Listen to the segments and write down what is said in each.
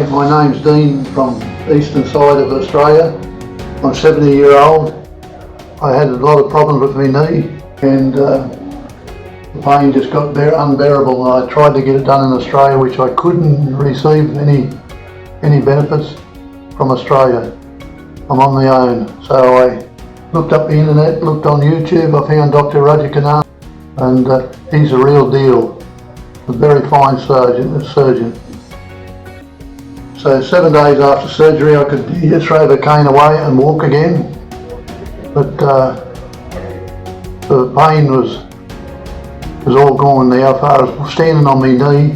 My name's Dean from eastern side of Australia. I'm 70-year-old. I had a lot of problems with my knee and the pain just got unbearable. I tried to get it done in Australia, which I couldn't receive any benefits from Australia. I'm on my own. So I looked up the internet, looked on YouTube, I found Dr.Raj Kanna, and he's a real deal. A very fine surgeon. So 7 days after surgery I could throw the cane away and walk again. But the pain was all gone now. As far as standing on my knee,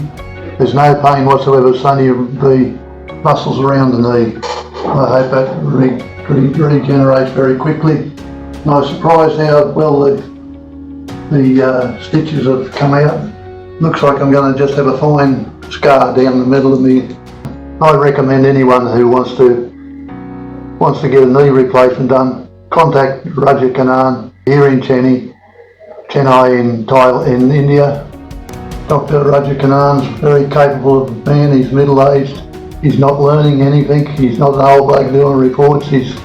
there's no pain whatsoever. It's only the muscles around the knee. I hope that regenerates very quickly. And I was surprised how well the stitches have come out. Looks like I'm going to just have a fine scar down the middle of me. I recommend anyone who wants to get a knee replacement done, contact Raj Kanna here in Chennai in India. Dr. Raj Kanna is a very capable man. He's middle-aged. He's not learning anything. He's not an old bloke doing reports. He's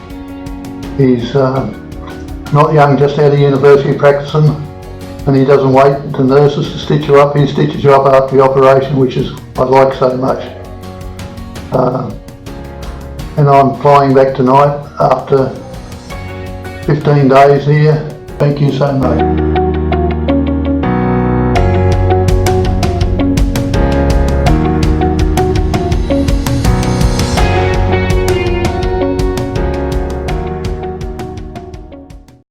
not young, just out of university practicing, and he doesn't wait for nurses to stitch you up. He stitches you up after the operation, which is I like so much. And I'm flying back tonight after 15 days here. Thank you so much.